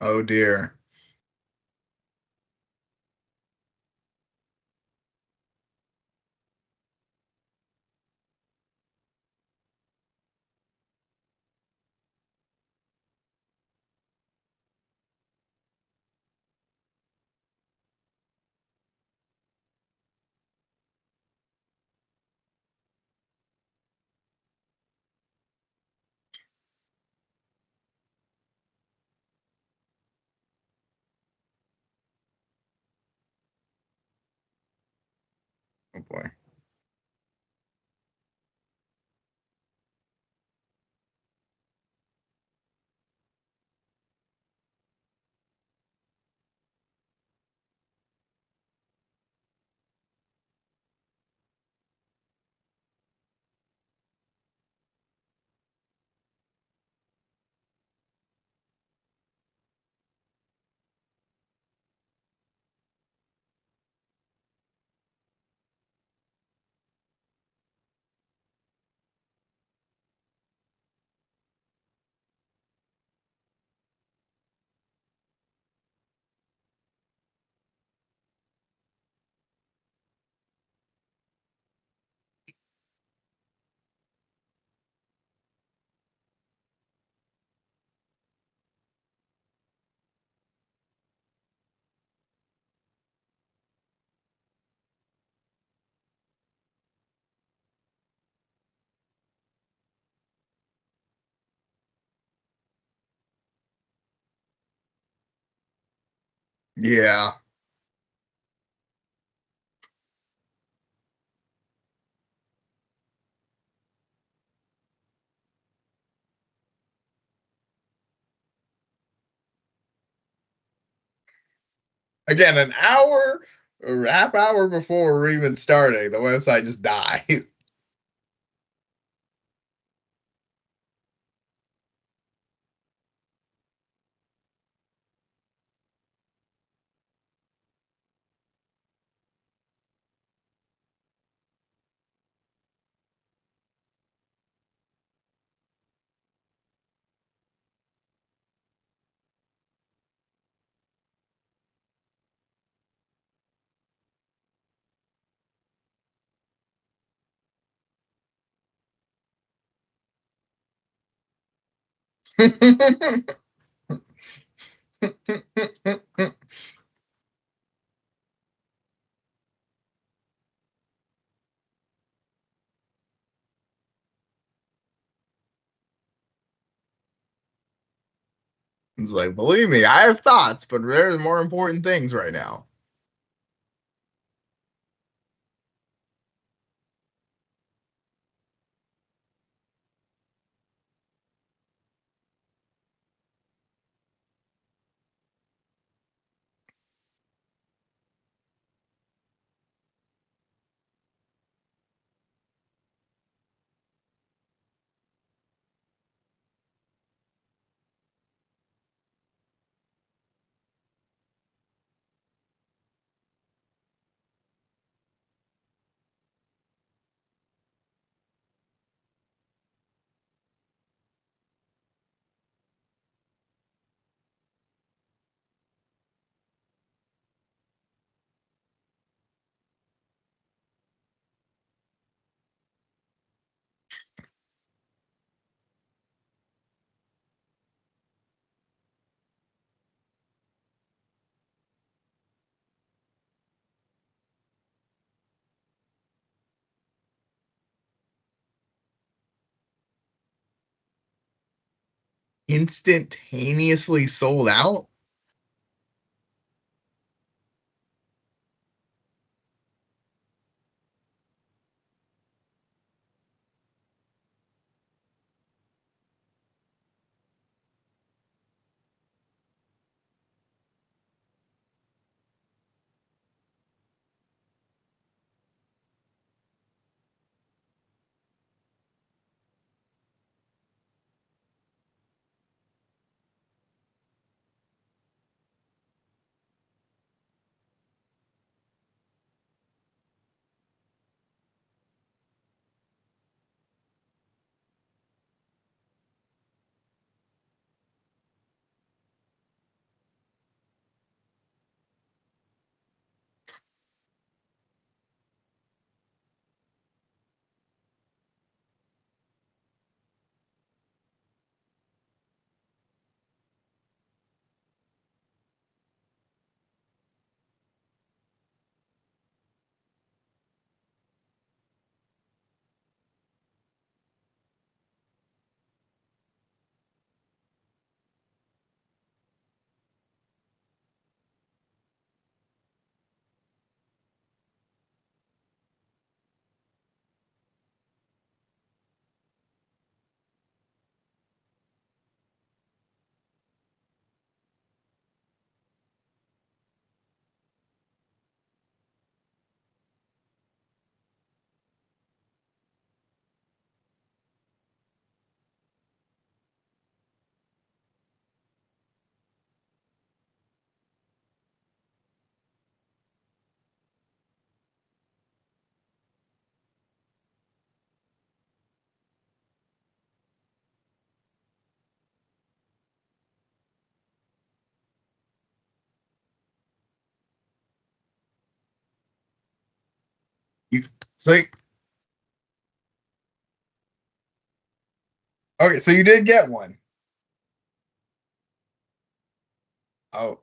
Oh dear. Oh boy. Yeah. Again, an hour or half hour before we're even starting, the website just dies. It's like, believe me, I have thoughts, but there's more important things right now. Instantaneously sold out? So okay, so you did get one. Oh,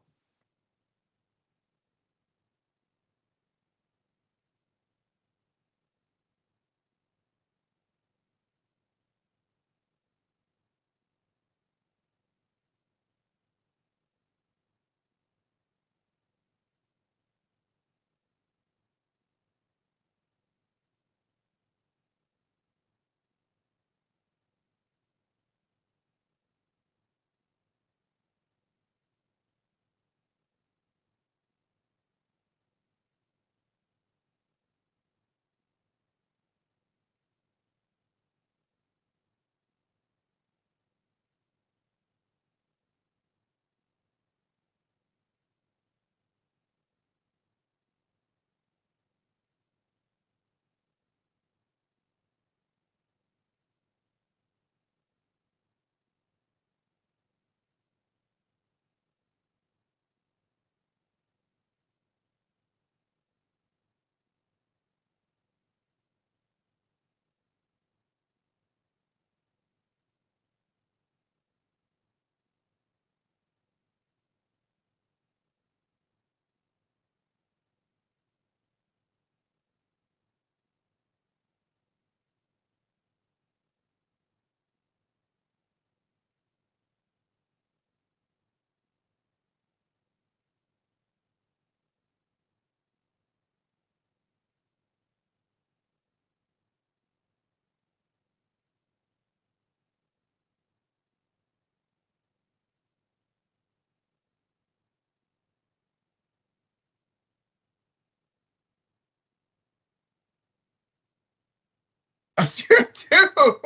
a zero two.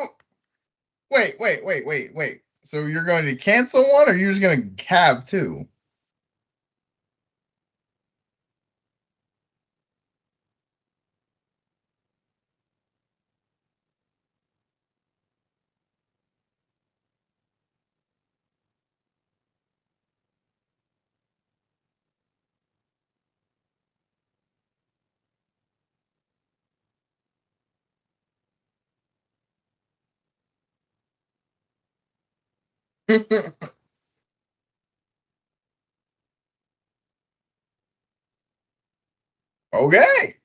Wait. So you're going to cancel one, or you're just going to have two? Okay.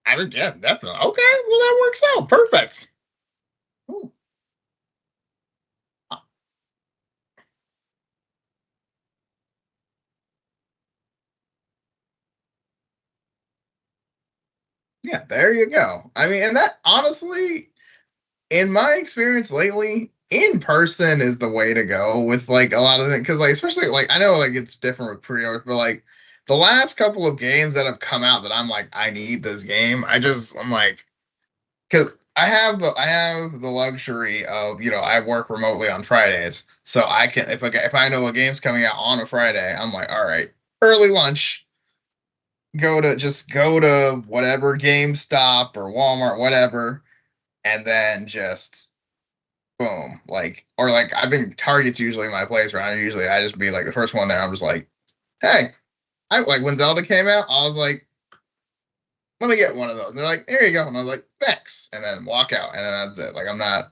I mean, yeah, definitely. Okay, well that works out. Perfect. Ooh. Yeah, there you go. I mean, and that honestly, in my experience lately, in person is the way to go with like a lot of things. Because like, especially like, I know like it's different with pre-orders, but like the last couple of games that have come out that I'm like, I need this game. I'm like, because I have the luxury of, I work remotely on Fridays, so I can, if I know a game's coming out on a Friday, I'm like, all right, early lunch, go to whatever GameStop or Walmart, whatever, and then just boom, like, or like, I've been Target's usually my place where I just be like the first one there. I'm just like, hey, I like when Zelda came out, I was like, let me get one of those. And they're like, here you go, and I was like, thanks, and then walk out, and then that's it. Like, I'm not,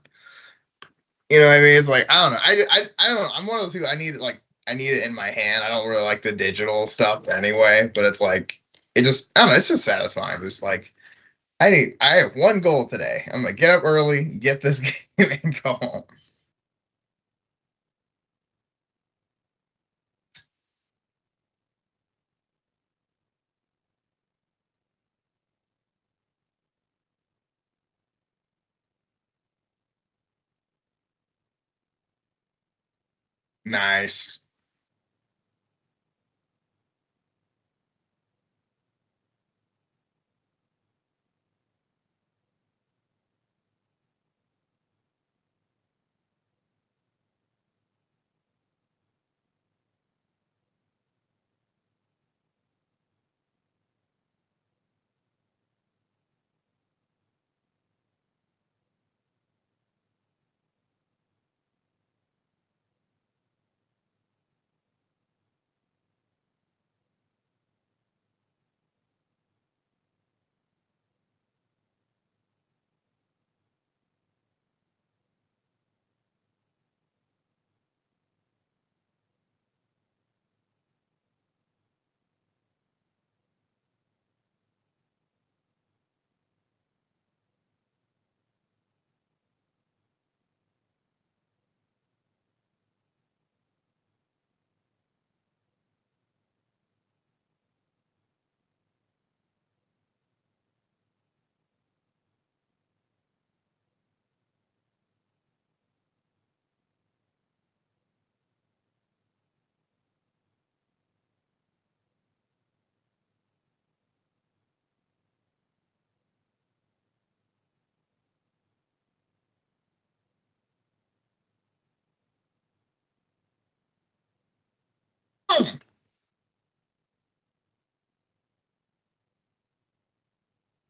what I mean? It's like, I don't know. I don't know. I'm one of those people. I need it in my hand. I don't really like the digital stuff anyway. But it's like, I don't know. It's just satisfying. It's like, I have one goal today. I'm gonna get up early, get this game, and go home. Nice.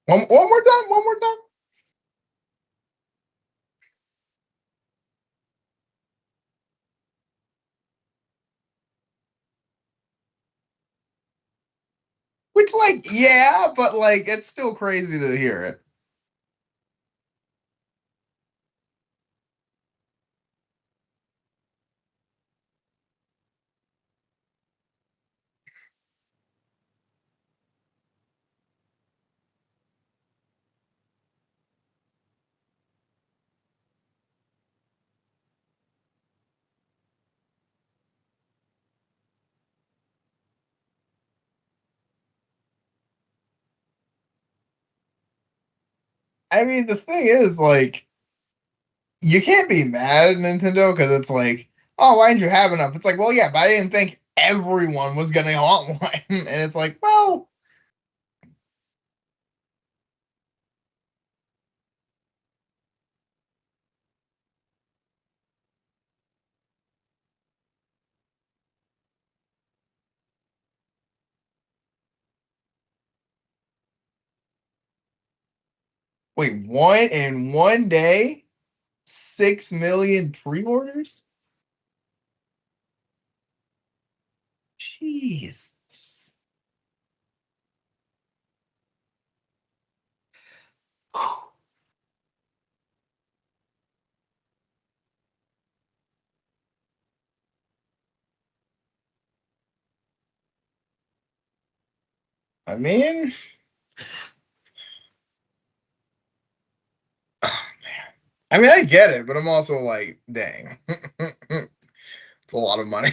One more time. One more time. Which, like, yeah, but like, it's still crazy to hear it. I mean, the thing is, like, you can't be mad at Nintendo because it's like, oh, why didn't you have enough? It's like, well, yeah, but I didn't think everyone was gonna want one, and it's like, well, wait, one in one day, 6 million pre-orders. Jeez. I mean, oh, man. I mean, I get it, but I'm also like, dang, it's a lot of money.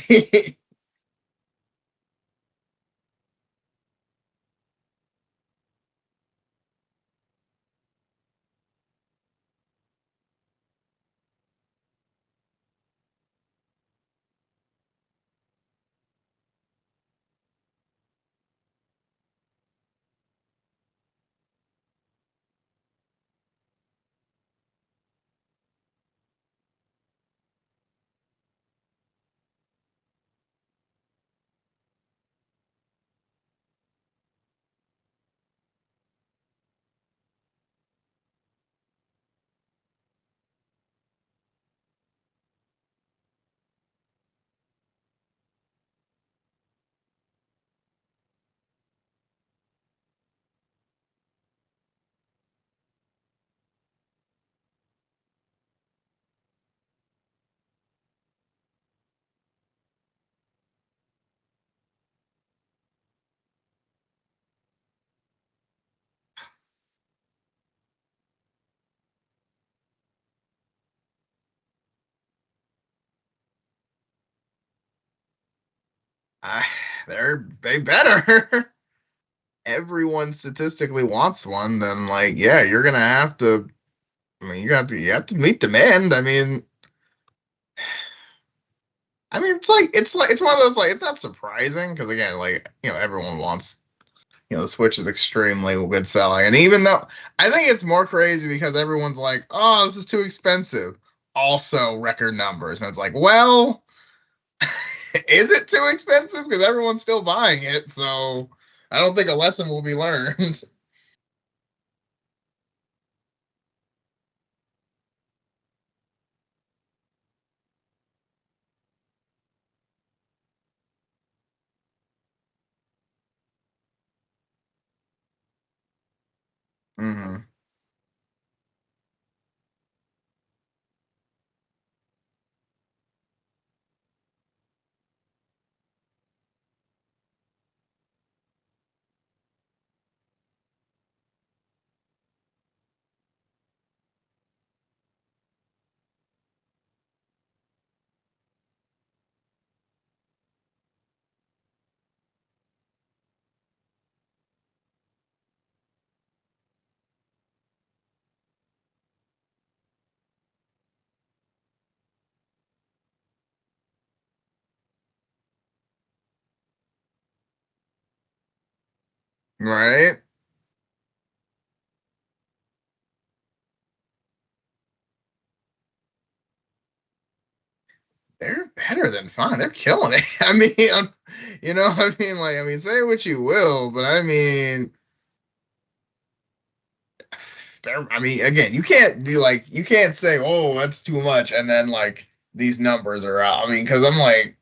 Ah, they better. Everyone statistically wants one, then like, yeah, you're gonna have to. I mean, you have to meet demand. I mean, it's one of those, like, it's not surprising because again, like, everyone wants, the Switch is extremely good selling, and even though I think it's more crazy because everyone's like, oh, this is too expensive. Also, record numbers, and it's like, well, is it too expensive? Because everyone's still buying it, so I don't think a lesson will be learned. Hmm. Right? They're better than fun. They're killing it. I mean, I mean, like, I mean, say what you will, but I mean, I mean, again, you can't be like, you can't say, oh, that's too much, and then like these numbers are out. I mean, because I'm like,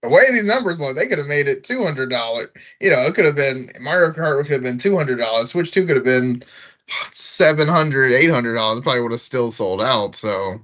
the way these numbers look, they could have made it $200. It could have been Mario Kart could have been $200. Switch 2 could have been $700, $800. Probably would have still sold out. So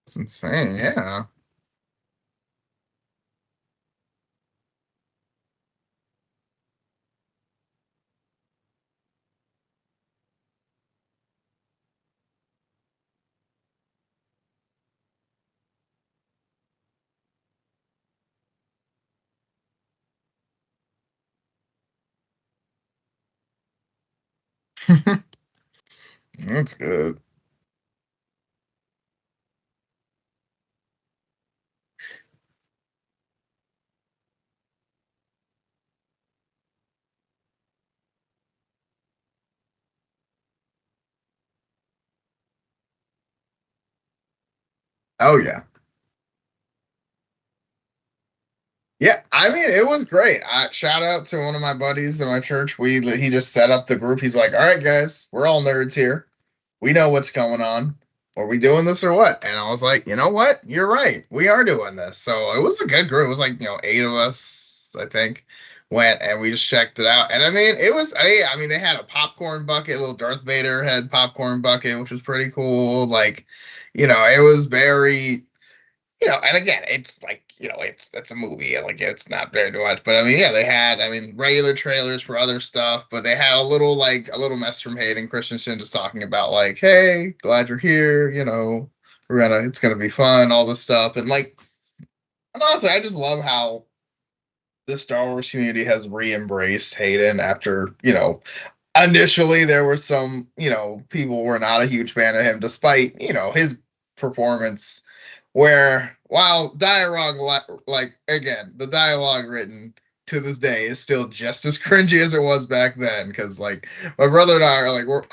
it's insane. Yeah. That's good. Oh yeah. Yeah, I mean, it was great. Shout out to one of my buddies in my church. He just set up the group. He's like, "All right, guys, we're all nerds here. We know what's going on. Are we doing this or what?" And I was like, "You know what? You're right. We are doing this." So it was a good group. It was like 8 of us, I think, went and we just checked it out. And I mean, it was. I mean, they had a popcorn bucket. Little Darth Vader had popcorn bucket, which was pretty cool. Like, it was very and again, it's like, it's a movie, like it's not very much, but I mean, yeah, they had, I mean, regular trailers for other stuff, but they had a little mess from Hayden Christensen just talking about like, hey, glad you're here, it's gonna be fun, all this stuff, and honestly, I just love how the Star Wars community has re-embraced Hayden after, initially there were some, people were not a huge fan of him, despite, his performance. Where while dialogue, like again, the dialogue written to this day is still just as cringy as it was back then. Because like my brother and I are like we're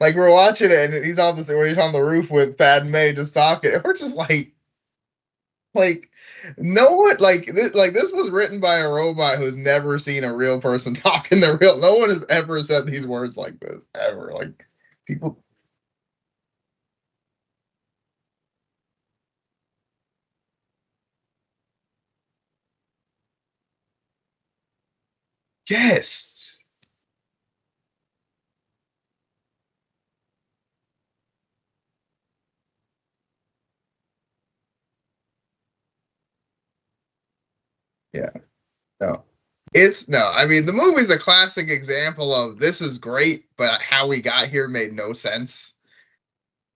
like we're watching it, and he's on the roof with Thad and May just talking, and we're just like no one this was written by a robot who's never seen a real person talk in the real. No one has ever said these words like this ever. Like people, yes, yeah, no. It's no, I mean, the movie's a classic example of this is great, but how we got here made no sense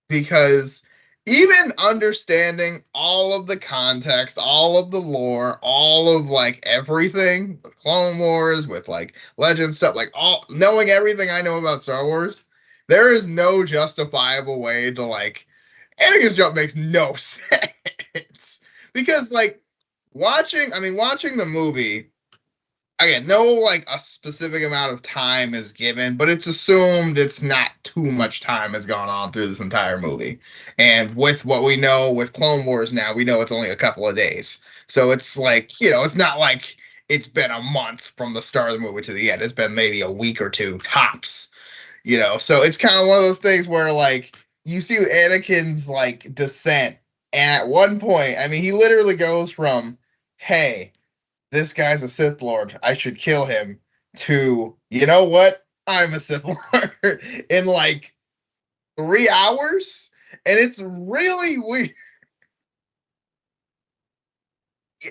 because even understanding all of the context, all of the lore, all of like everything with Clone Wars, with like Legend stuff, like all knowing everything I know about Star Wars, there is no justifiable way to like Anakin's jump makes no sense because like watching the movie again, no like a specific amount of time is given, but it's assumed it's not too much time has gone on through this entire movie. And with what we know with Clone Wars now, we know it's only a couple of days. So it's like, it's not like it's been a month from the start of the movie to the end. It's been maybe a week or two tops, So it's kind of one of those things where like you see Anakin's like descent, and at one point, I mean, he literally goes from, hey, this guy's a Sith Lord, I should kill him, to, you know what? I'm a Sith Lord in like 3 hours. And it's really weird.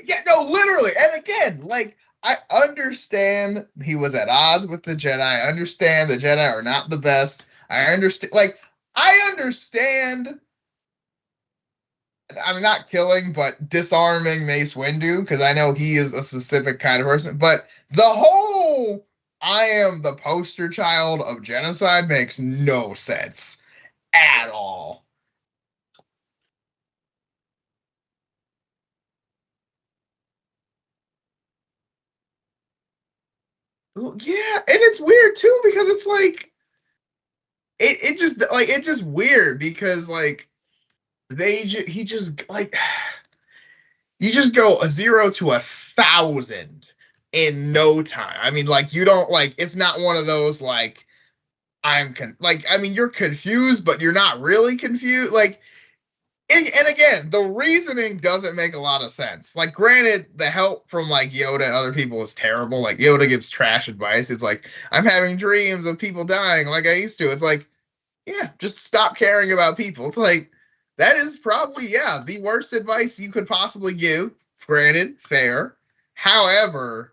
Yeah, no, literally. And again, like, I understand he was at odds with the Jedi. I understand the Jedi are not the best. I understand. I'm not killing, but disarming Mace Windu because I know he is a specific kind of person. But the whole I am the poster child of genocide makes no sense at all. Yeah, and it's weird too because it's like it's just weird because like he just like you just go a 0 to 1,000 in no time. I mean, like you don't like it's not one of those like I mean you're confused, but you're not really confused. Like and again, the reasoning doesn't make a lot of sense. Like, granted, the help from like Yoda and other people is terrible. Like Yoda gives trash advice. It's like I'm having dreams of people dying like I used to. It's like yeah, just stop caring about people. It's like that is probably yeah the worst advice you could possibly give. Granted, fair. However,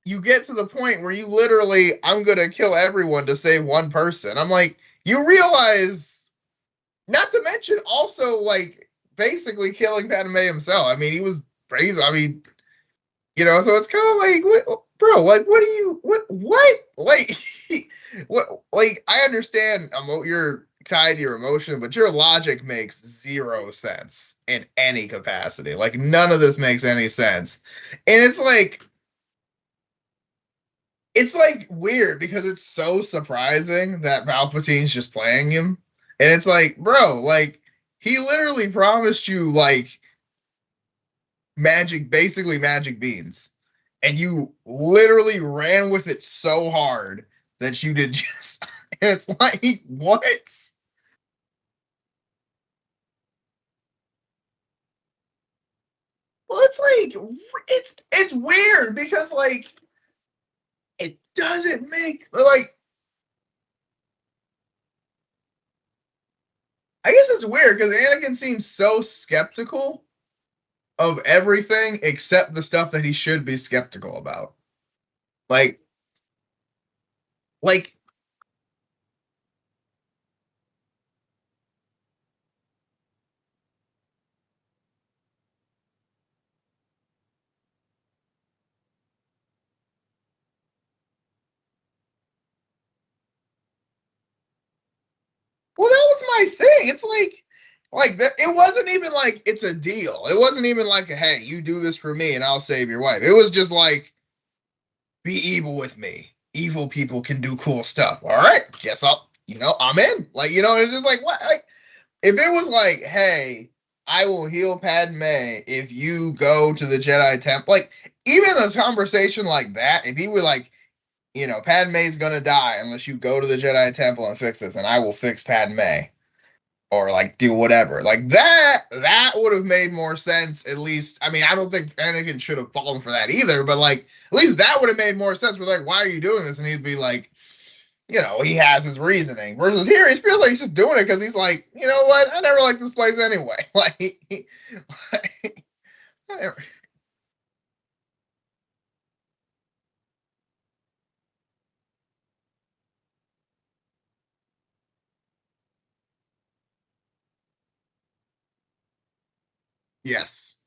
you get to the point where you literally I'm gonna kill everyone to save one person. I'm like, you realize, not to mention also like basically killing Padme himself. I mean, he was crazy. I mean, so it's kind of like, what, bro? Like, what do you, what, like, what? Like, I understand you're tied to your emotion, but your logic makes zero sense in any capacity. Like, none of this makes any sense, and it's like weird because it's so surprising that Palpatine's just playing him, and it's like, bro, like he literally promised you like basically magic beans, and you literally ran with it so hard that you did just. And it's like what? Well, it's like it's weird because like it doesn't make like I guess it's weird because Anakin seems so skeptical of everything except the stuff that he should be skeptical about. Like, like, well, that was my thing. It's like that. It wasn't even like it's a deal. It wasn't even like, hey, you do this for me and I'll save your wife. It was just like, be evil with me. Evil people can do cool stuff. All right, guess I'm in. Like, it's just like what? Like, if it was like, hey, I will heal Padme if you go to the Jedi Temple. Like, even a conversation like that, if he were like, Padme's gonna die unless you go to the Jedi Temple and fix this, and I will fix Padme or like do whatever. Like that would have made more sense. At least, I mean, I don't think Anakin should have fallen for that either, but like at least that would have made more sense. We're like, why are you doing this? And he'd be like, he has his reasoning. Versus here, he feels like he's just doing it because he's like, you know what? I never liked this place anyway. Like yes,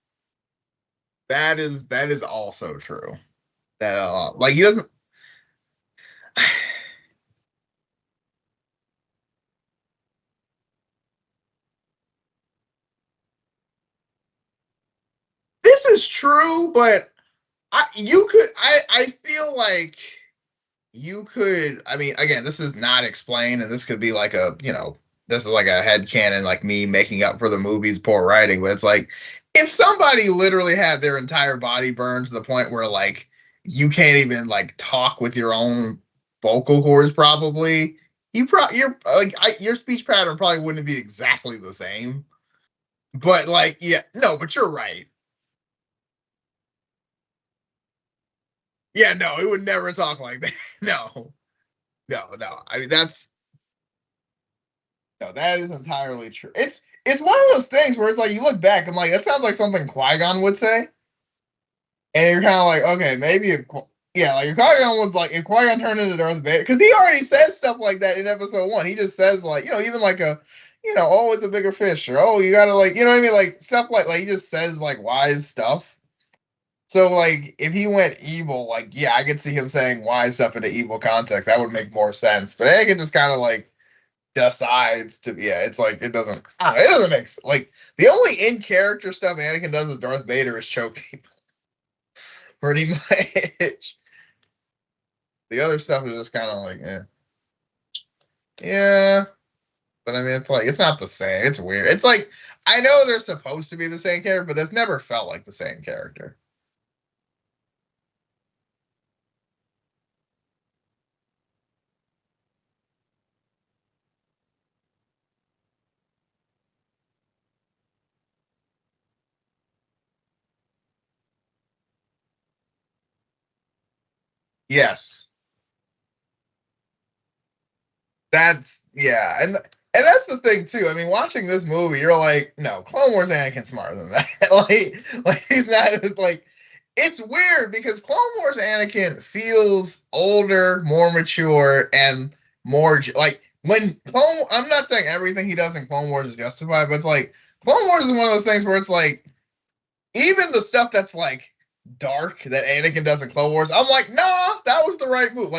that is also true. That like he doesn't. This is true, but I feel like you could, I mean, again, this is not explained, and this could be like this is like a head canon, like me making up for the movie's poor writing, but it's like if somebody literally had their entire body burned to the point where like you can't even like talk with your own vocal cords, probably you're like your speech pattern probably wouldn't be exactly the same. But like, yeah, no, but you're right. Yeah, no, it would never talk like that. No, no. I mean, no, that is entirely true. It's one of those things where it's like you look back and like that sounds like something Qui Gon would say, And you're kind of like, okay, maybe yeah, like if Qui-Gon was like, if Qui-Gon turned into Darth Vader, because he already said stuff like that in episode 1. He just says like, even like always a bigger fish, or you gotta like, you know what I mean, like stuff like he just says like wise stuff. So like if he went evil, like yeah, I could see him saying wise stuff in an evil context. That would make more sense. But Anakin just kind of like decides to, yeah, it's like it doesn't, it doesn't make sense. Like the only in character stuff Anakin does as Darth Vader is choke people, pretty much. The other stuff is just kind of like, yeah. But I mean, it's like it's not the same. It's weird. It's like I know they're supposed to be the same character, but that's never felt like the same character. Yes, that's yeah, and that's the thing too. I mean, watching this movie, you're like, no, Clone Wars Anakin's smarter than that. like he's not. It's like it's weird because Clone Wars Anakin feels older, more mature, and more like when Clone. I'm not saying everything he does in Clone Wars is justified, but it's like Clone Wars is one of those things where it's like even the stuff that's like dark that Anakin does in Clone Wars, I'm like, nah, that was the right move.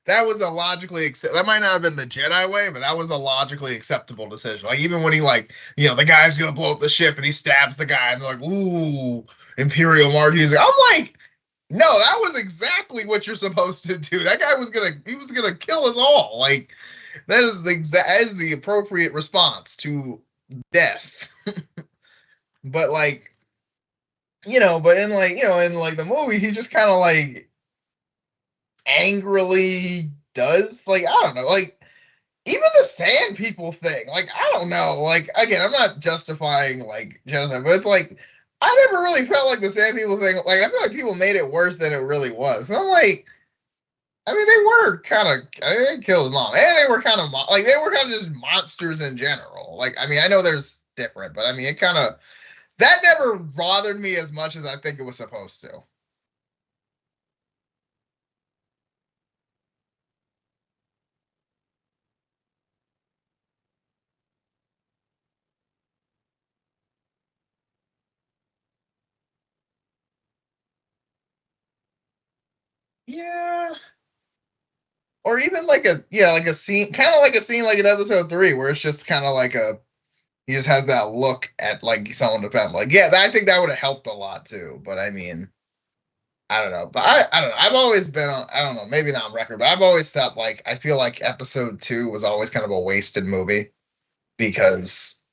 That was a logically that might not have been the Jedi way, but that was a logically acceptable decision. Like even when he like, the guy's gonna blow up the ship and he stabs the guy and they're like, ooh, Imperial March. I'm like, no, that was exactly what you're supposed to do. That guy was gonna kill us all. Like that is the appropriate response to death. But like but in like, in like the movie, he just kind of like angrily does like I don't know, like even the sand people thing, like I don't know, like again, I'm not justifying like genocide, but it's like I never really felt like the sand people thing. Like I feel like people made it worse than it really was. So I'm like, I mean, they were kind of, I mean, they killed his mom, and they were kind of like they were kind of just monsters in general. Like I mean, I know there's different, but I mean, it kind of that never bothered me as much as I think it was supposed to. Yeah, or even like a scene, kind of like a scene like in episode 3 where it's just kind of like he just has that look at like someone defend, like yeah, I think that would have helped a lot too. But I mean, I don't know, but I don't know, I've always been on, I don't know, maybe not on record, but I've always thought like I feel like episode 2 was always kind of a wasted movie because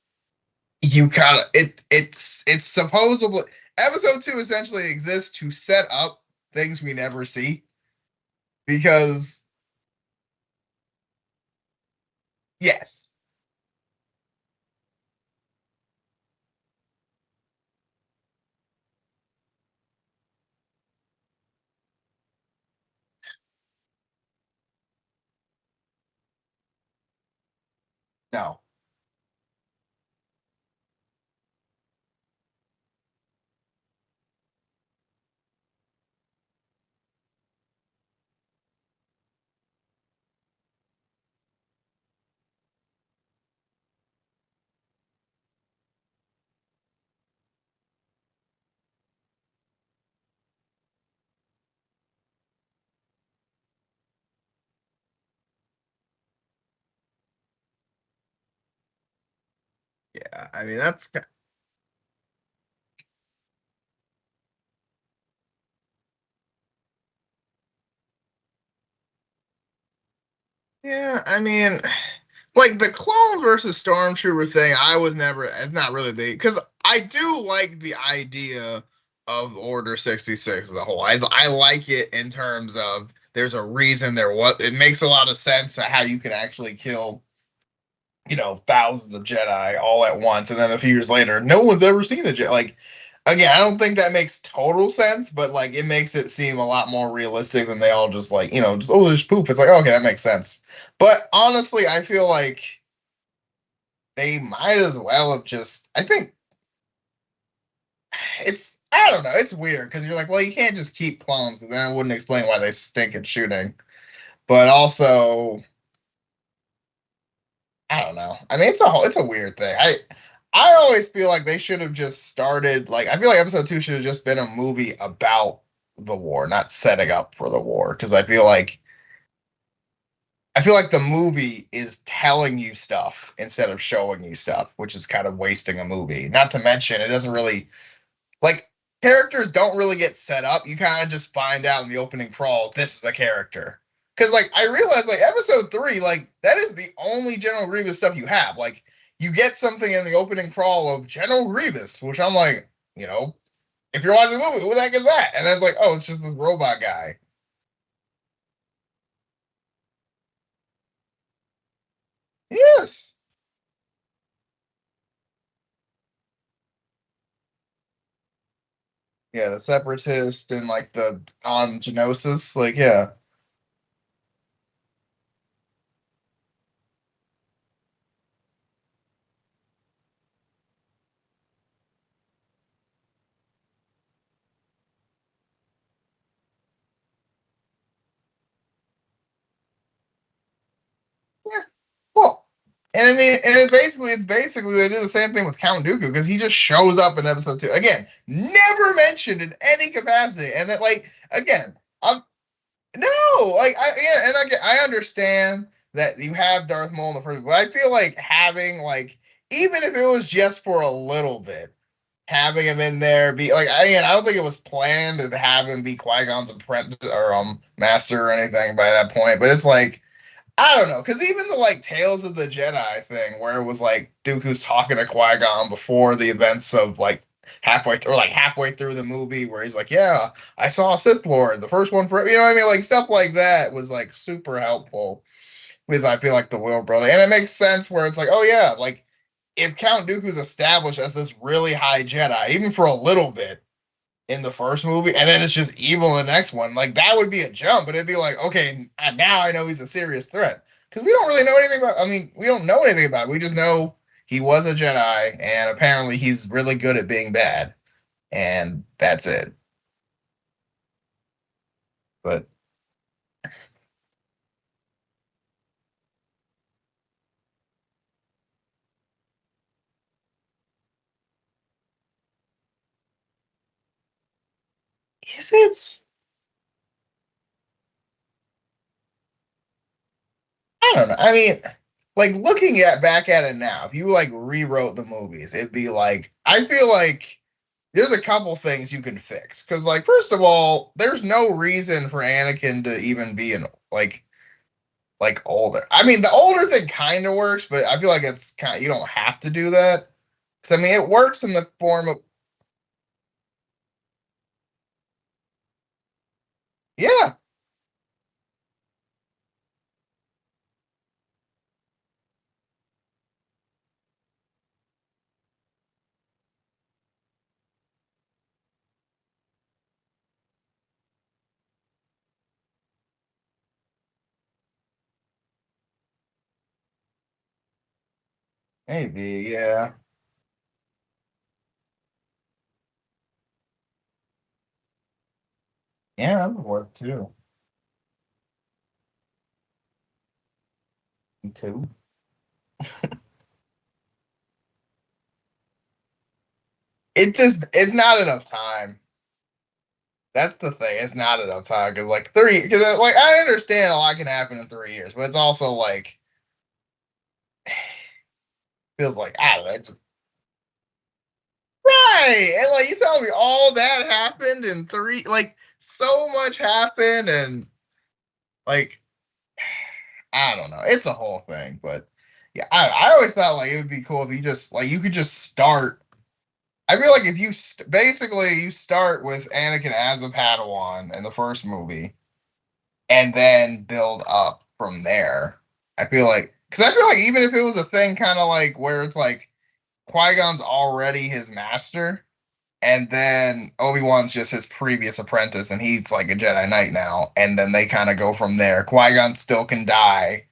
you kind of it's supposedly episode 2 essentially exists to set up things we never see because yes. No. Yeah, I mean that's yeah. I mean, like the clone versus stormtrooper thing, I was never. It's not really big because I do like the idea of Order 66 as a whole. I like it in terms of there's a reason there was. It makes a lot of sense how you can actually kill thousands of Jedi all at once, and then a few years later, no one's ever seen a Jedi. Like, again, I don't think that makes total sense, but like, it makes it seem a lot more realistic than they all just like, just just poop. It's like, okay, that makes sense. But honestly, I feel like they might as well have just. I think I don't know, it's weird because you're like, well, you can't just keep clones, but then it wouldn't explain why they stink at shooting. But also, I don't know. I mean, it's a weird thing. I always feel like they should have just started like I feel like episode 2 should have just been a movie about the war, not setting up for the war. Because I feel like the movie is telling you stuff instead of showing you stuff, which is kind of wasting a movie. Not to mention, it doesn't really like characters don't really get set up. You kind of just find out in the opening crawl this is a character. Because like I realized like episode 3, like that is the only General Grievous stuff you have. Like you get something in the opening crawl of General Grievous, which I'm like, if you're watching the movie, who the heck is that? And then it's like, oh, it's just this robot guy. Yes. Yeah, the separatist and like the on Genosis, like yeah. Yeah. Well, and I mean, and it's basically they do the same thing with Count Dooku because he just shows up in episode 2 again, never mentioned in any capacity, and then like again, I'm no, like I yeah, and I understand that you have Darth Maul in the first, but I feel like having like even if it was just for a little bit, having him in there be like I don't think it was planned to have him be Qui Gon's apprentice or master or anything by that point, but it's like I don't know, because even the like Tales of the Jedi thing, where it was like Dooku's talking to Qui Gon before the events of like halfway through the movie, where he's like, "Yeah, I saw a Sith Lord, the first one for you know what I mean." Like stuff like that was like super helpful with I feel like the Will brother, and it makes sense where it's like, oh yeah, like if Count Dooku's established as this really high Jedi, even for a little bit, in the first movie, and then it's just evil in the next one. Like that would be a jump, but it'd be like, okay, now I know he's a serious threat because we don't really know anything about. I mean, we don't know anything about it. We just know he was a Jedi, and apparently he's really good at being bad, and that's it. But is it? I don't know. I mean, like looking at back at it now, if you like rewrote the movies, it'd be like I feel like there's a couple things you can fix because like first of all there's no reason for Anakin to even be an like older. I mean, the older thing kind of works, but I feel like it's kind of you don't have to do that. Because I mean, it works in the form of yeah, maybe yeah, yeah, that would work too. Me too. It just it's not enough time. That's the thing. It's not enough time because like because like I understand a lot can happen in 3 years, but it's also like feels like I don't know. Right, and like you tell me all that happened in three, like so much happened, and like I don't know. It's a whole thing, but yeah, I always thought like it would be cool if you just like you could just start. I feel like if you basically you start with Anakin as a Padawan in the first movie, and then build up from there. I feel like because I feel like even if it was a thing, kind of like where it's like Qui Gon's already his master, and then Obi-Wan's just his previous apprentice, and he's like a Jedi Knight now, and then they kind of go from there. Qui Gon still can die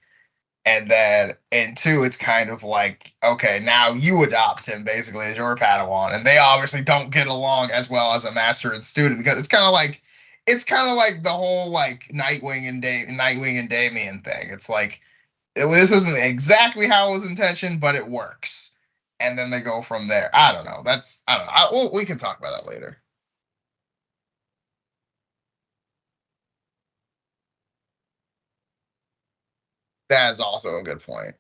And then in 2, it's kind of like, okay, now you adopt him basically as your Padawan, and they obviously don't get along as well as a master and student because it's kind of like the whole like Nightwing and Damien thing. It's like this isn't exactly how it was intentioned, but it works, and then they go from there. I don't know. I don't know. We can talk about that later. That is also a good point.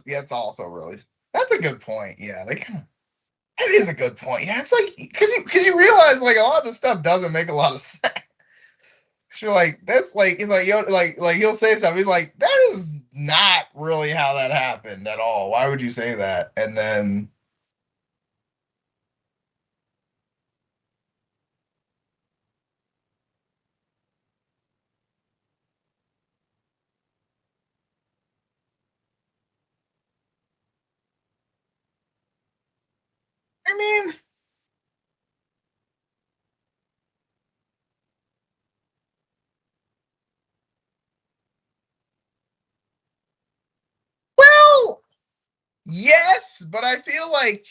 That's also really that's a good point. Yeah, they kind of that is a good point. Yeah, it's like because you realize like a lot of the stuff doesn't make a lot of sense. You're like that's like it's like like he'll say something. He's like that is not really how that happened at all. Why would you say that? And then I mean, well, yes, but I feel like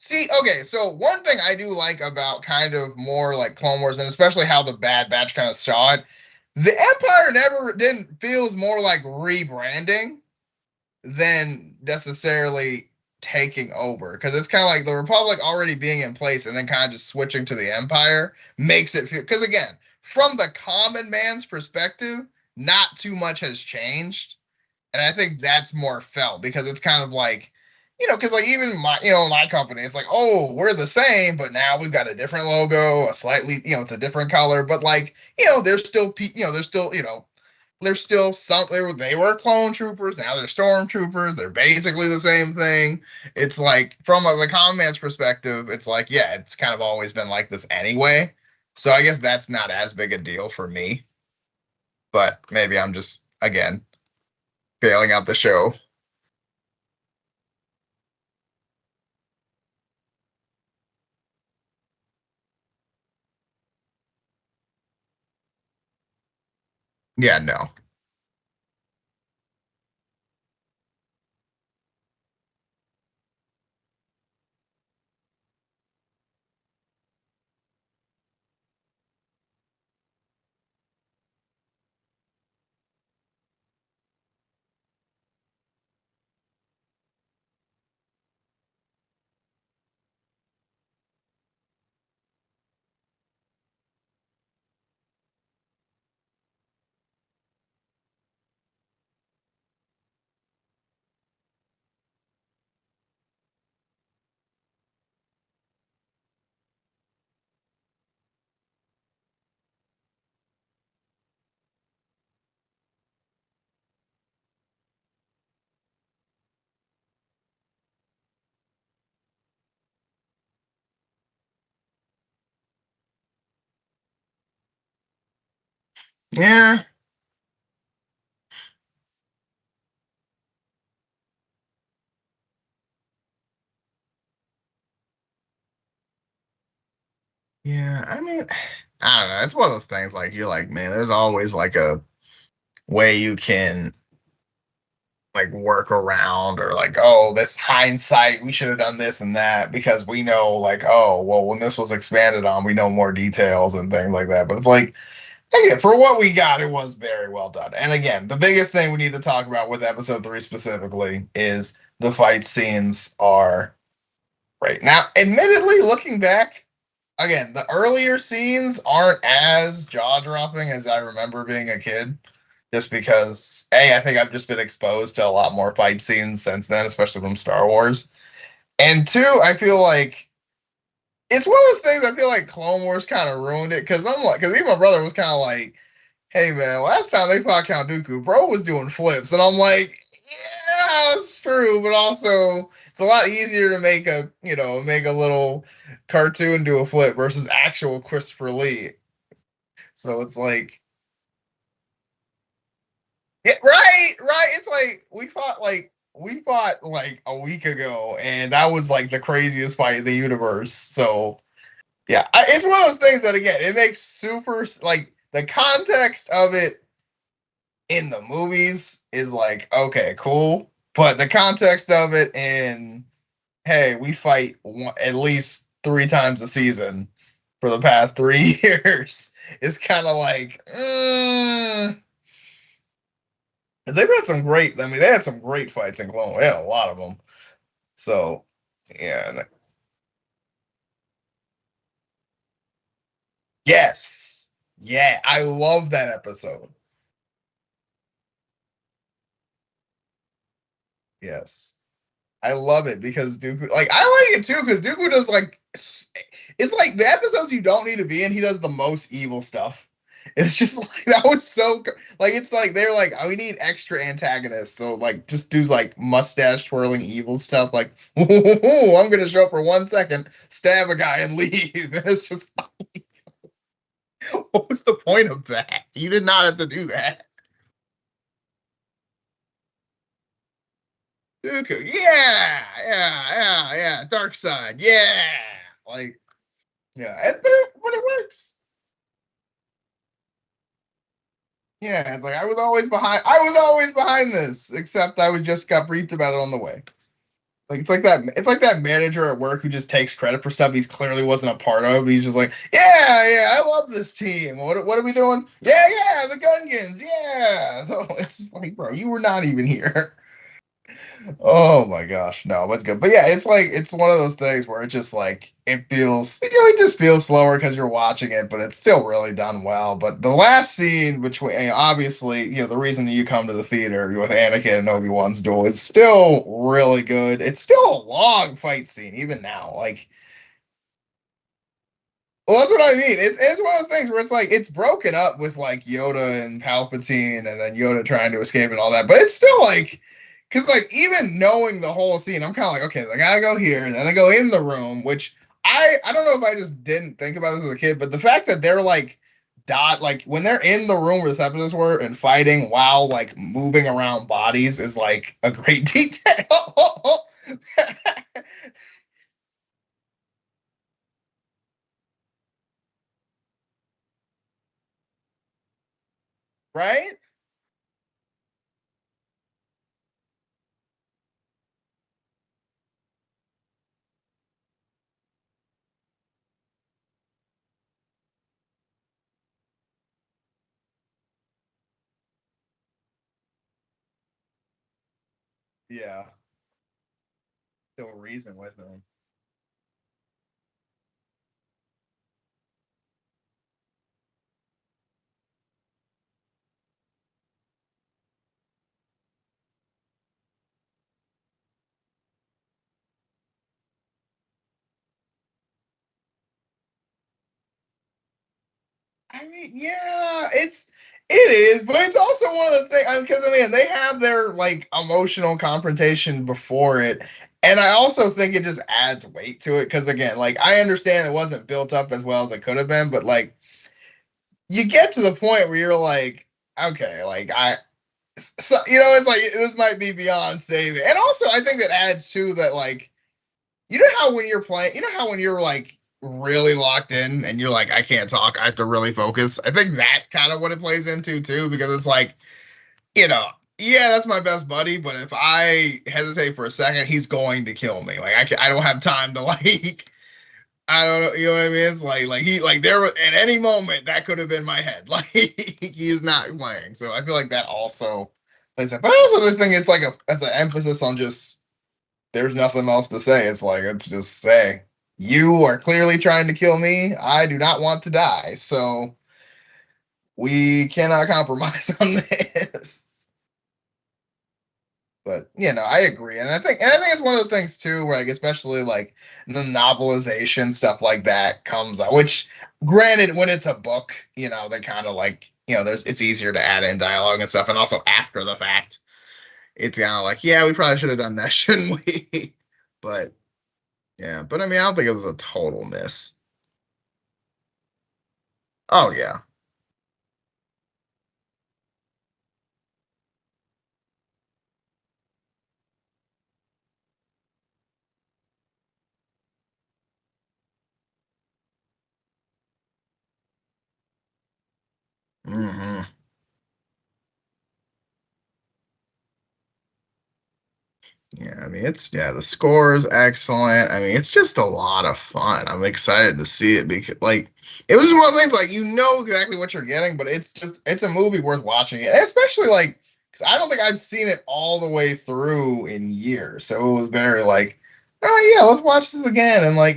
see, okay, so one thing I do like about kind of more like Clone Wars and especially how the Bad Batch kind of saw it, the Empire never didn't feels more like rebranding than necessarily taking over because it's kind of like the Republic already being in place and then kind of just switching to the Empire makes it feel because again, from the common man's perspective, not too much has changed and I think that's more felt because it's kind of like, because like even my company, it's like, oh, we're the same, but now we've got a different logo, a slightly, it's a different color, but like, there's still, there's still some. They were clone troopers. Now they're stormtroopers. They're basically the same thing. It's like from the common man's perspective, it's like yeah, it's kind of always been like this anyway. So I guess that's not as big a deal for me. But maybe I'm just again bailing out the show. Yeah, no. Yeah, yeah. I mean, I don't know. It's one of those things. Like you're like, man, there's always like a way you can like work around or like oh this hindsight we should have done this and that because we know like oh well when this was expanded on we know more details and things like that but it's like again for what we got it was very well done and again the biggest thing we need to talk about with episode 3 specifically is the fight scenes are great now admittedly looking back again the earlier scenes aren't as jaw-dropping as I remember being a kid just because I think I've just been exposed to a lot more fight scenes since then, especially from Star Wars. And two, I feel like it's one of those things. I feel like Clone Wars kind of ruined it because I'm like, because even my brother was kind of like, "Hey man, last time they fought Count Dooku, bro was doing flips," and I'm like, "Yeah, it's true, but also." It's a lot easier to make a little cartoon do a flip versus actual Christopher Lee. So it's yeah, right, right. It's like we fought like a week ago, and that was like the craziest fight in the universe. So Yeah, it's one of those things that again it makes super like the context of it in the movies is like okay, cool, but the context of it in hey, we fight at least 3 times a season for the past 3 years is kind of like. 'Cause they've had some great. I mean, they had some great fights in Clone Wars. They had a lot of them. So yeah, yes, yeah, I love that episode. Yes. I love it because Dooku, like, I like it too because Dooku does like, it's like the episodes you don't need to be in. He does the most evil stuff. It's just like that was so like it's like they're like oh, we need extra antagonists, so like just do like mustache twirling evil stuff. Like I'm gonna show up for 1 second, stab a guy, and leave. And it's just what was the point of that? You did not have to do that. Dooku, yeah. Dark side, yeah. Like yeah, but it works. Yeah, it's like I was always behind. I was always behind this, except I was just got briefed about it on the way. Like it's like that. It's like that manager at work who just takes credit for stuff he clearly wasn't a part of. He's just like, yeah, I love this team. What are we doing? Yeah, the Gungans, yeah. So it's just like, bro, you were not even here. Oh my gosh, no, it's good. But yeah, it's like it's one of those things where it just like it feels it just feels slower because you're watching it, but it's still really done well. But the last scene between obviously, the reason that you come to the theater with Anakin and Obi-Wan's duel is still really good. It's still a long fight scene, even now. Like well, that's what I mean. It's one of those things where it's like it's broken up with like Yoda and Palpatine, and then Yoda trying to escape and all that. But it's still like, because like even knowing the whole scene, I'm kind of like, okay, I gotta go here, and then I go in the room, which I don't know if I just didn't think about this as a kid, but the fact that they're like like when they're in the room where the separatists were and fighting while like moving around bodies is like a great detail. Right? Yeah. Still reason with them. I mean, yeah, it is, but it's also one of those things because I mean they have their like emotional confrontation before it, and I also think it just adds weight to it because again, like I understand it wasn't built up as well as it could have been, but like you get to the point where you're like, okay, like so it's like this might be beyond saving, and also I think that adds to that like you know how when you're playing, you know how when you're like really locked in and you're like, I can't talk, I have to really focus. I think that kind of what it plays into too, because it's like, you know, yeah, that's my best buddy, but if I hesitate for a second, he's going to kill me. Like I don't have time to like, I don't know, you know what I mean? It's like he like there at any moment that could have been my head. Like he's not playing, so I feel like that also plays that. But I also think it's like as an emphasis on just there's nothing else to say. It's like it's just say you are clearly trying to kill me. I do not want to die, so we cannot compromise on this. But I agree, and I think it's one of those things too, where like especially like the novelization stuff like that comes out. Which, granted, when it's a book, they kind of like there's it's easier to add in dialogue and stuff, and also after the fact, it's kind of like yeah, we probably should have done that, shouldn't we? But yeah, but I mean, I don't think it was a total miss. Oh yeah, Hmm. Yeah, I mean the score is excellent. I mean it's just a lot of fun. I'm excited to see it because like it was just one of the things like you know exactly what you're getting, but it's a movie worth watching, and especially like because I don't think I've seen it all the way through in years, so it was very like, oh yeah, let's watch this again, and like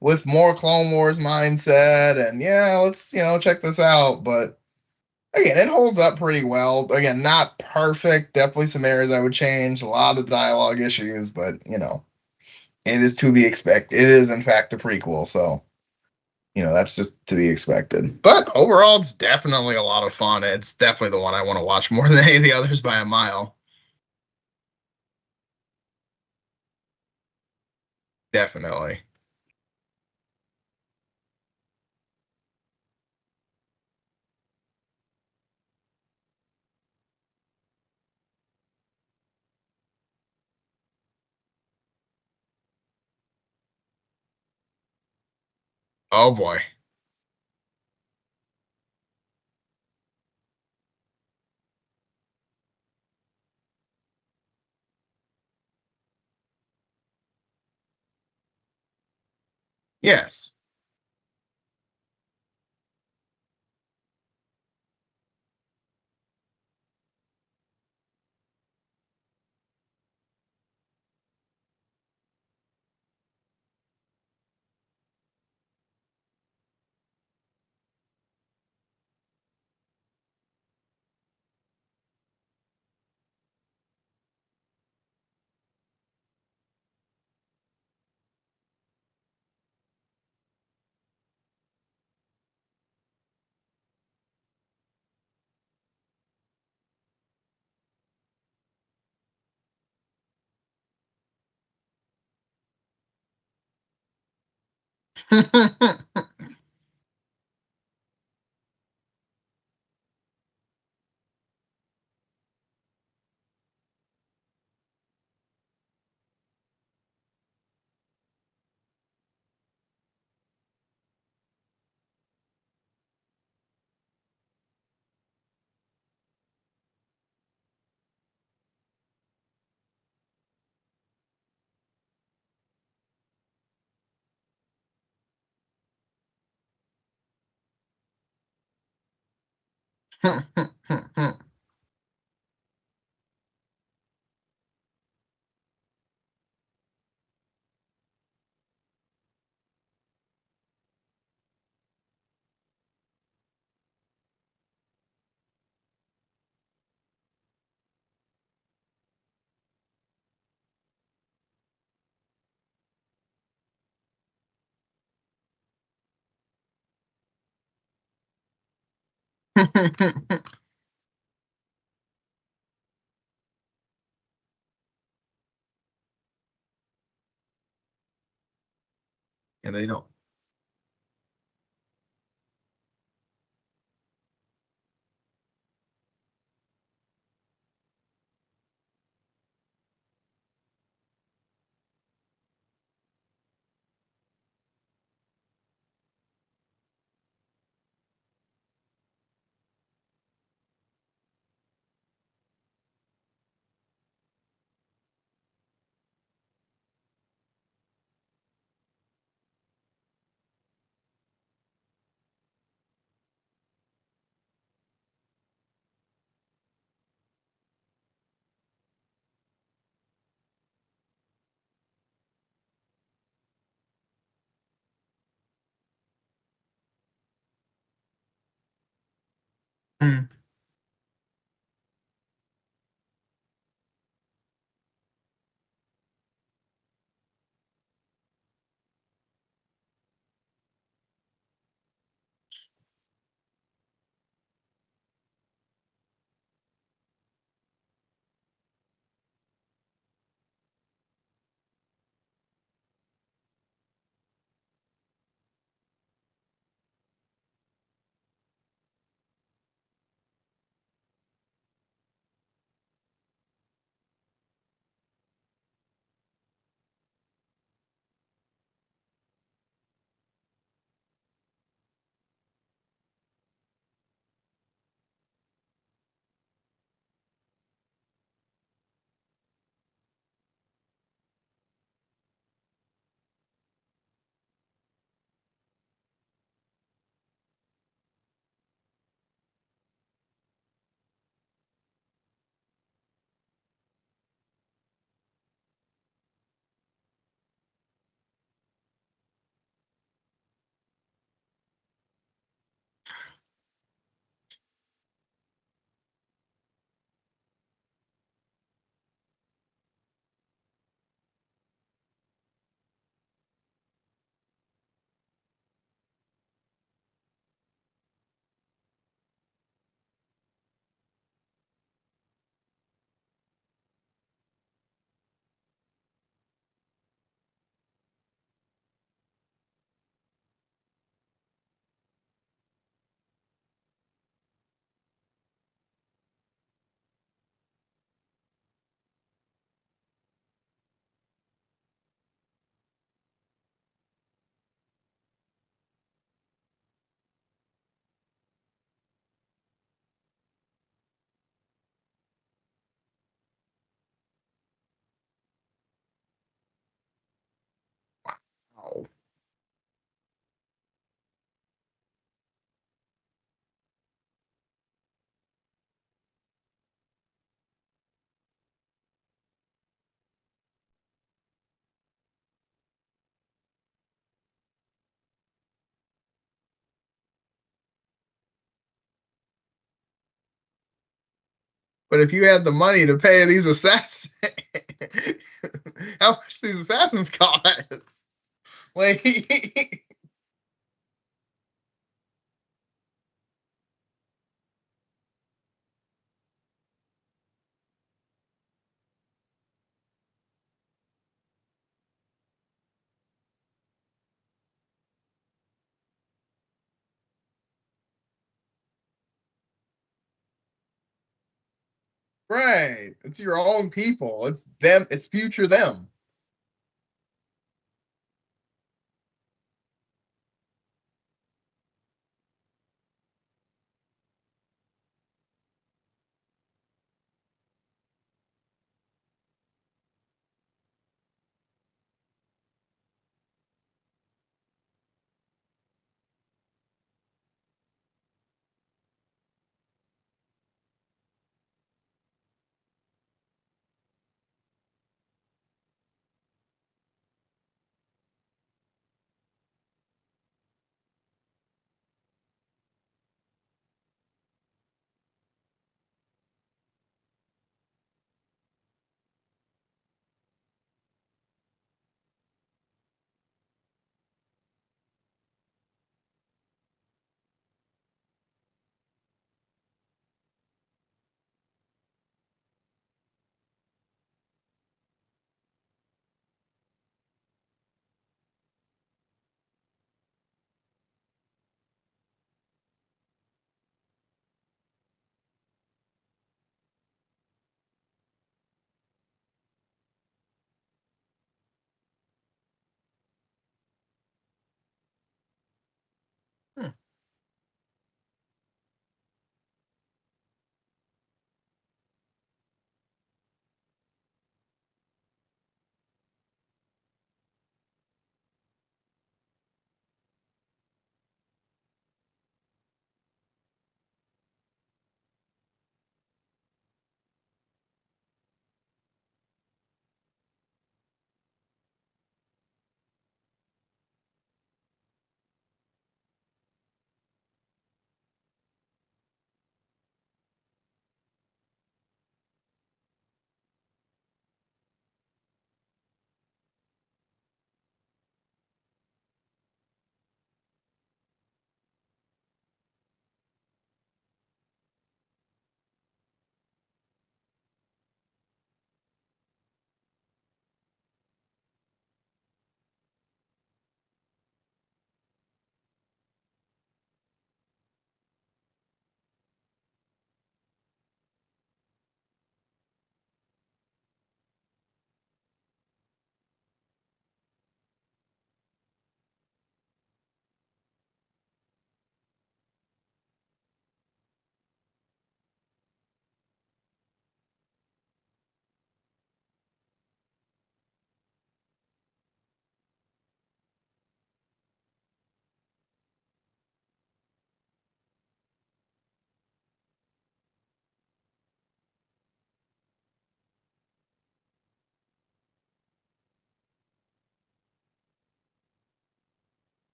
with more Clone Wars mindset, and yeah, let's check this out, but again, it holds up pretty well. Again, not perfect. Definitely some areas I would change. A lot of dialogue issues, but it is to be expected. It is in fact a prequel, so that's just to be expected. But overall, it's definitely a lot of fun. It's definitely the one I want to watch more than any of the others by a mile. Definitely. Oh boy. Yes. And they don't. Mm. But if you had the money to pay these assassins, how much these assassins cost? Like, right? It's your own people. It's them. It's future them. Hmm.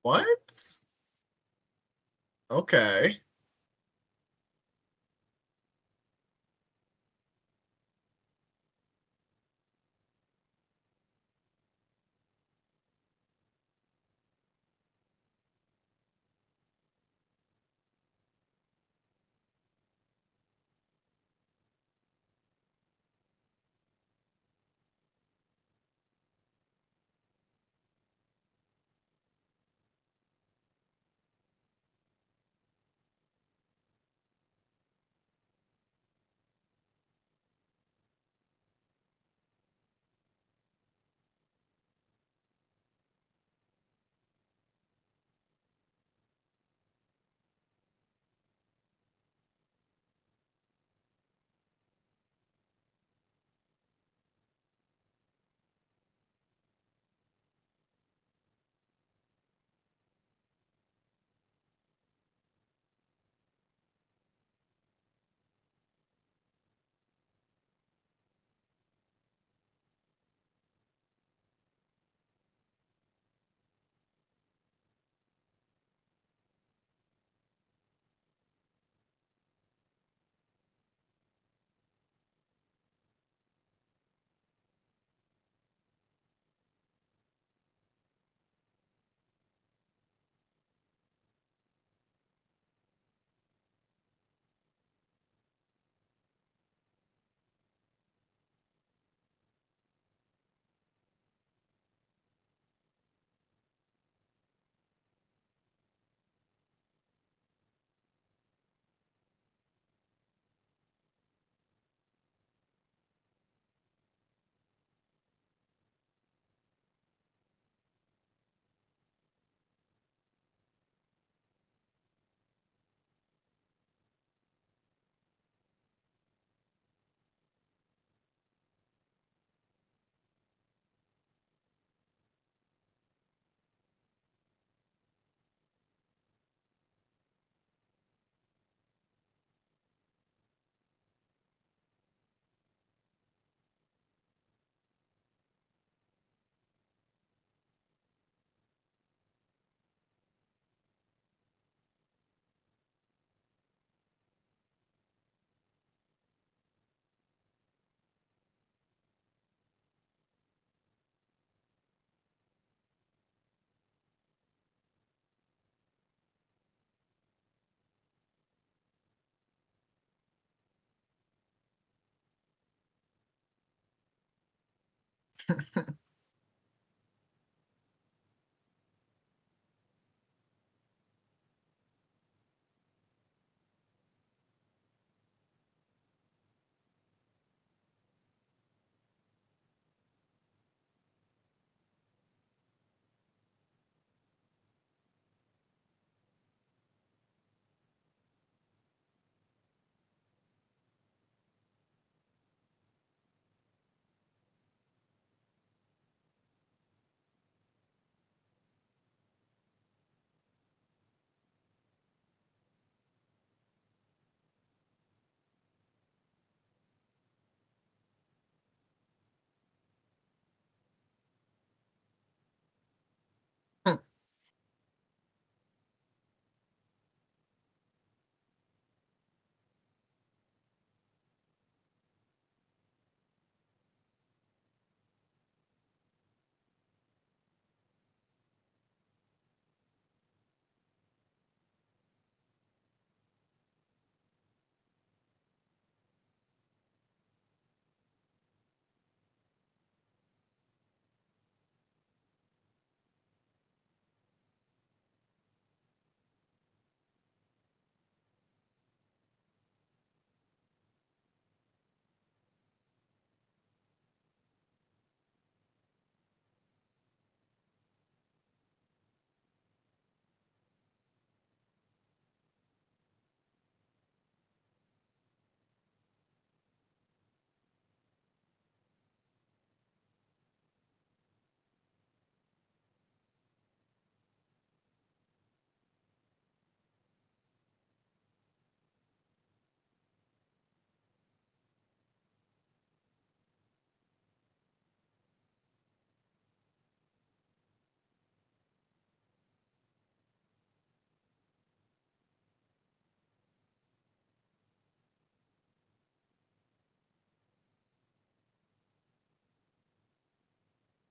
What? Okay.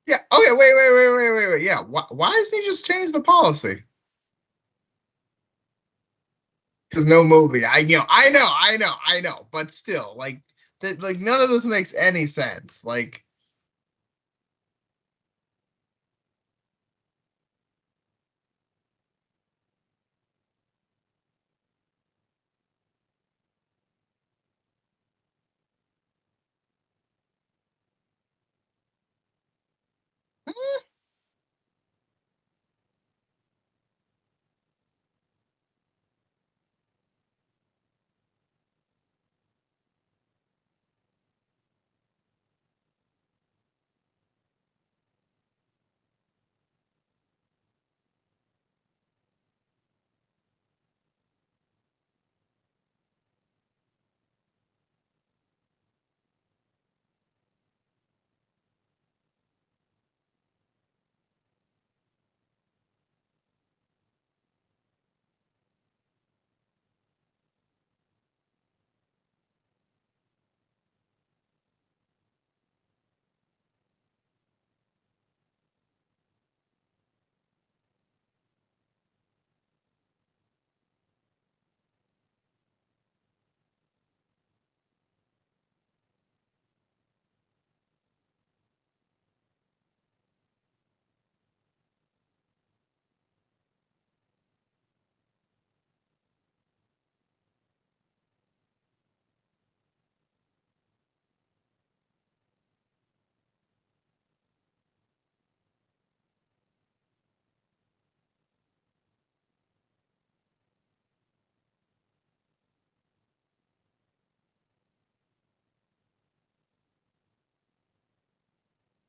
Yeah. Okay. Wait. Yeah. Why doesn't he just change the policy? Because no movie. I know. But still, like, like none of this makes any sense. Like,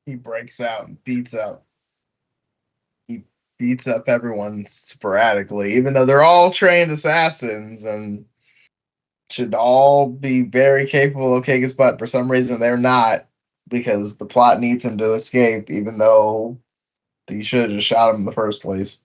he breaks out and beats up. He beats up everyone sporadically, even though they're all trained assassins and should all be very capable of kicking his butt. For some reason, they're not because the plot needs him to escape, even though you should have just shot him in the first place.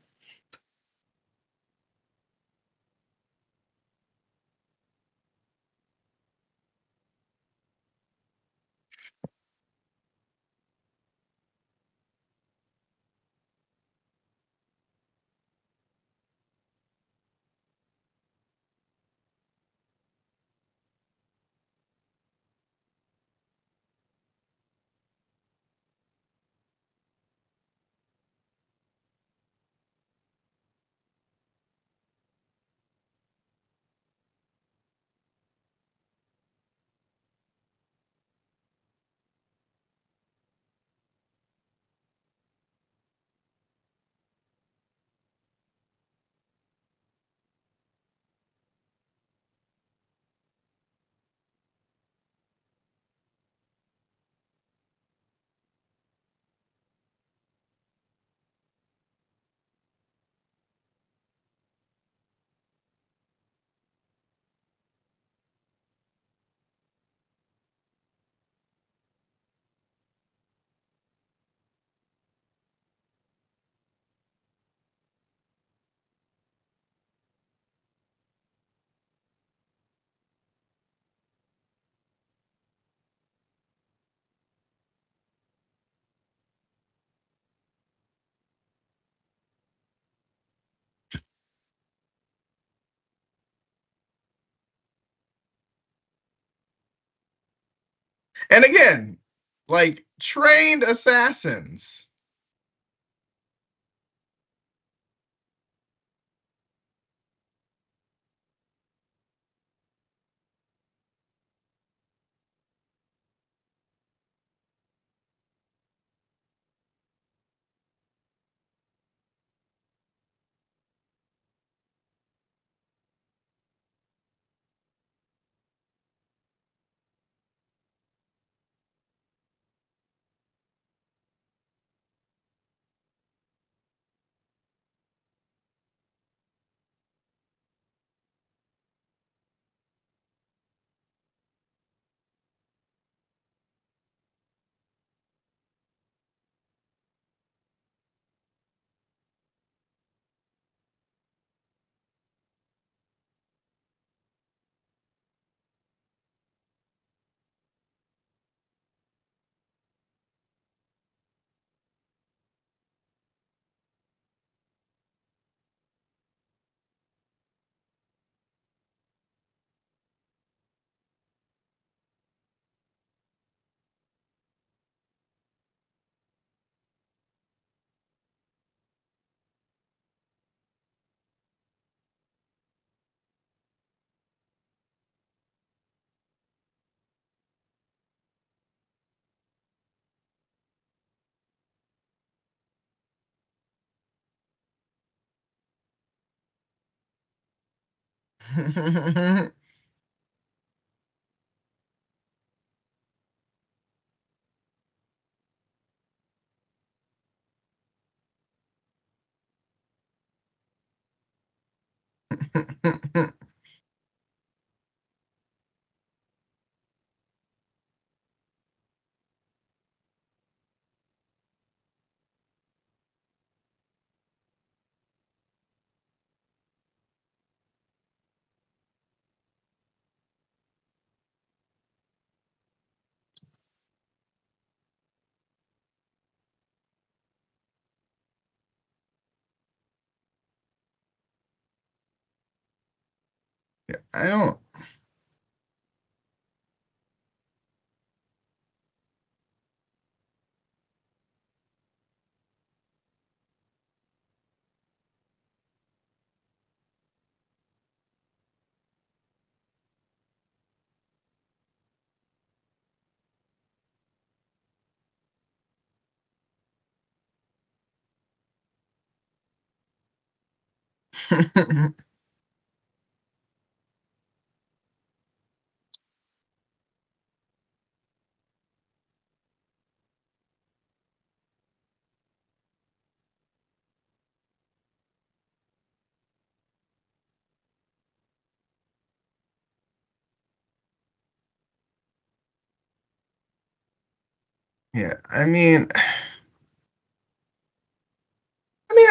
And again, like trained assassins. I don't. Yeah,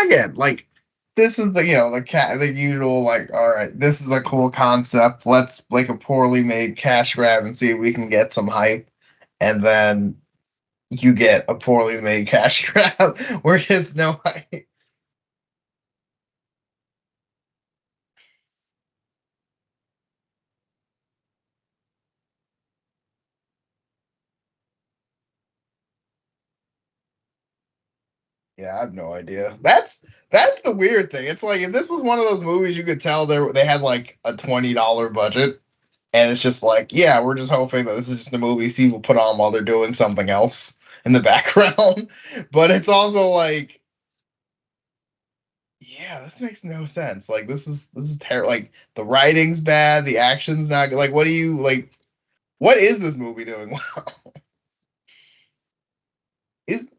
again, like this is the usual like, all right, this is a cool concept. Let's like a poorly made cash grab and see if we can get some hype, and then you get a poorly made cash grab where there's no hype. Yeah, I have no idea. That's the weird thing. It's like if this was one of those movies, you could tell they had like a $20 budget, and it's just like, yeah, we're just hoping that this is just a movie people put on while they're doing something else in the background. But it's also like, yeah, this makes no sense. Like this is terrible. Like the writing's bad, the action's not good. Like what do you like? What is this movie doing well? Is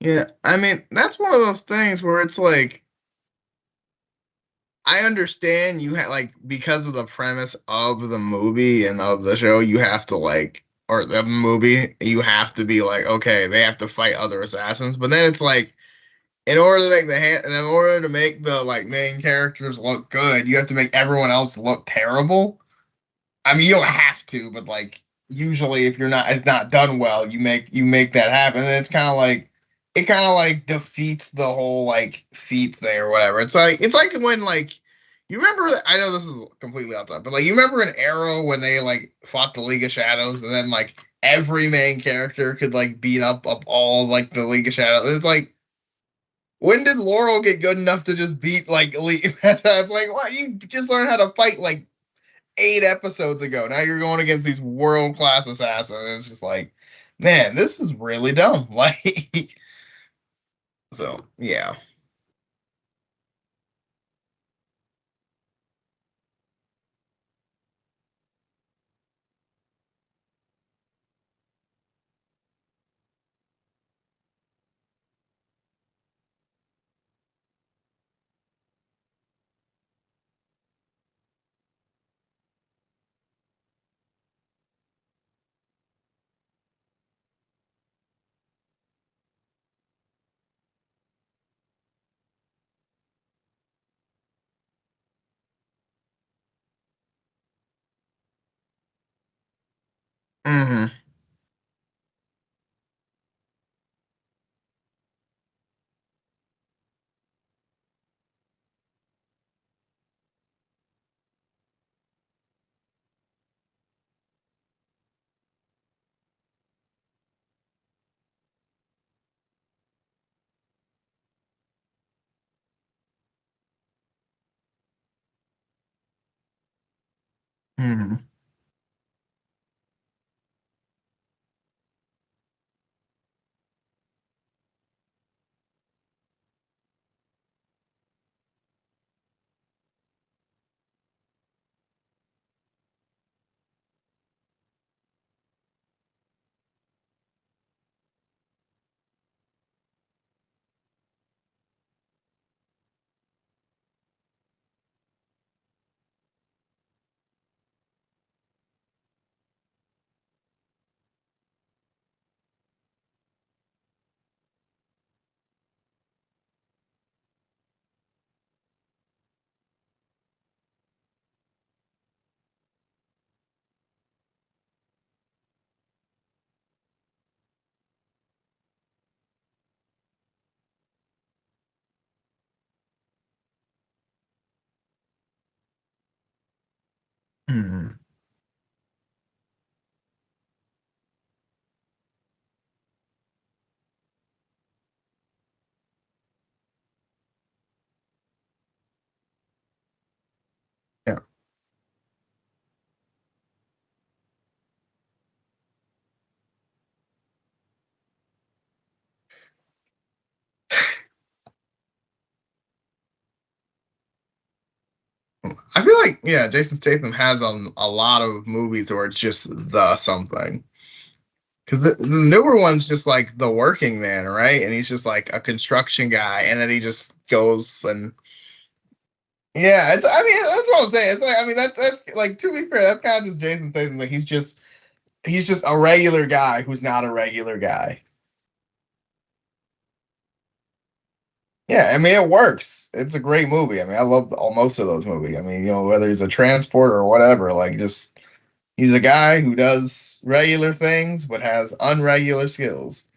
Yeah, that's one of those things where it's like I understand you have like because of the premise of the movie and of the show, you have to like or the movie, you have to be like, okay, they have to fight other assassins. But then it's like in order to make the like main characters look good, you have to make everyone else look terrible. I mean, you don't have to, but like usually, if it's not done well, you make that happen. And it's kind of like it kind of like defeats the whole like feat thing or whatever. It's like when like you remember. I know this is completely outside, but like you remember an Arrow when they like fought the League of Shadows, and then like every main character could like beat up all like the League of Shadows. It's like when did Laurel get good enough to just beat like League? It's like what you just learned how to fight like 8 episodes ago. Now you're going against these world class assassins. It's just like, man, this is really dumb. Like, so yeah. Hmm. Hmm. Hmm. Yeah. I feel like Jason Statham has a lot of movies where it's just the something. Because the newer one's just like the working man, right? And he's just like a construction guy, and then he just goes and yeah. I mean, that's what I'm saying. It's like I mean, that's like to be fair, that's kind of just Jason Statham. Like he's just a regular guy who's not a regular guy. Yeah, I mean it works. It's a great movie. I mean, I love most of those movies. I mean, whether he's a transporter or whatever, like just he's a guy who does regular things but has unregular skills.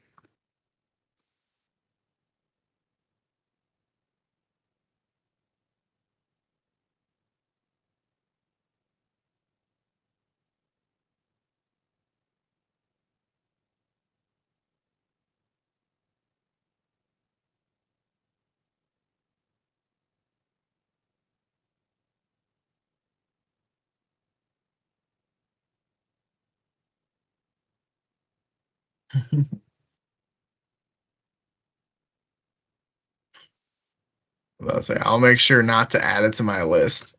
I'll say I'll make sure not to add it to my list.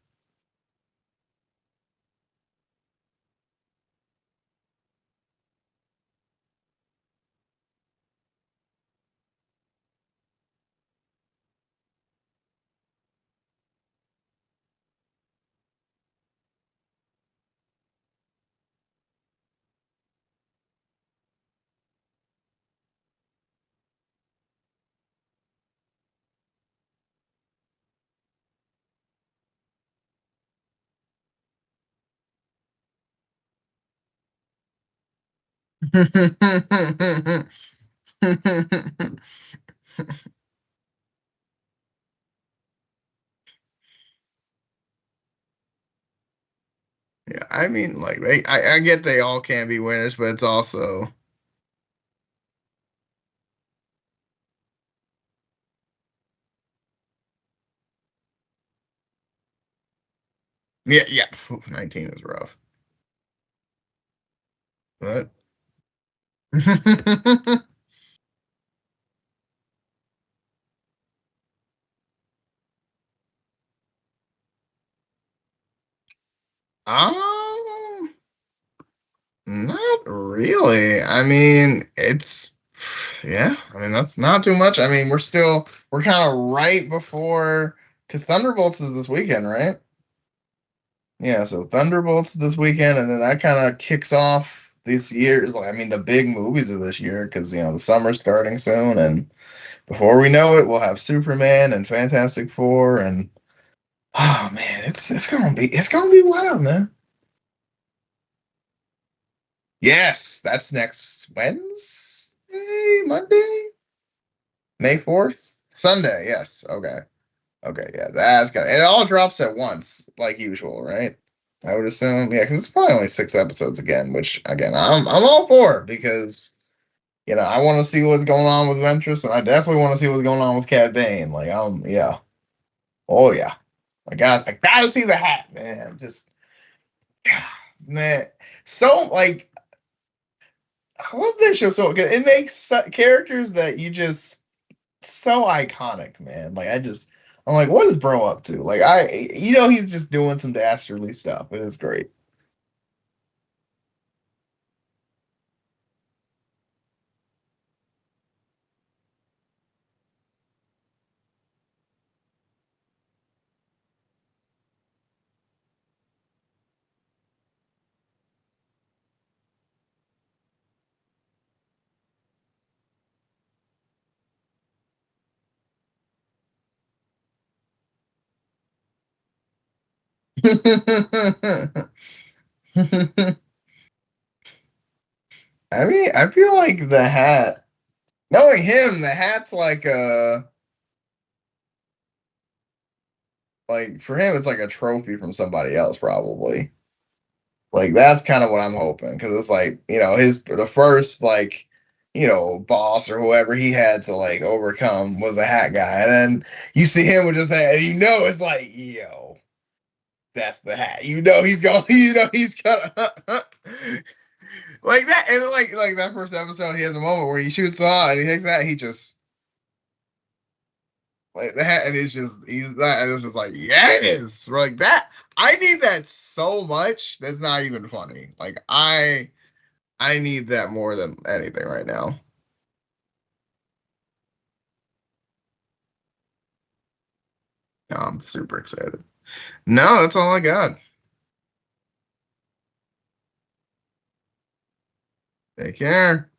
Yeah, I mean, like I get they all can be winners, but it's also yeah. 19 is rough, but um, not really. I mean, it's yeah. I mean, that's not too much. I mean, we're kind of right before because Thunderbolts is this weekend, right? Yeah, so Thunderbolts this weekend, and then that kind of kicks off this year's, like, I mean, the big movies of this year, because the summer's starting soon, and before we know it, we'll have Superman and Fantastic Four, and oh man, it's gonna be wild, man. Yes, that's next Wednesday, Monday, May 4th, Sunday. Yes, okay, okay, yeah, that's gonna. It all drops at once, like usual, right? I would assume, yeah, because it's probably only 6 episodes again, which again I'm all for because I want to see what's going on with Ventress, and I definitely want to see what's going on with Cad Bane. Like yeah, oh yeah, I gotta see the hat, man. Just man, so like I love this show so good. It makes characters that you just so iconic, man. Like I'm like, what is bro up to? Like he's just doing some dastardly stuff. It is great. I mean, I feel like the hat, knowing him, the hat's like for him, it's like a trophy from somebody else, probably. Like that's kind of what I'm hoping because it's like the first boss or whoever he had to like overcome was a hat guy, and then you see him with just that, and it's like that's the hat. He's going. He's gonna like that, and like that first episode, he has a moment where he shoots the and he takes that, he just like that, and he's that, and it's just like yes, like that. I need that so much. That's not even funny. Like I need that more than anything right now. No, I'm super excited. No, that's all I got. Take care.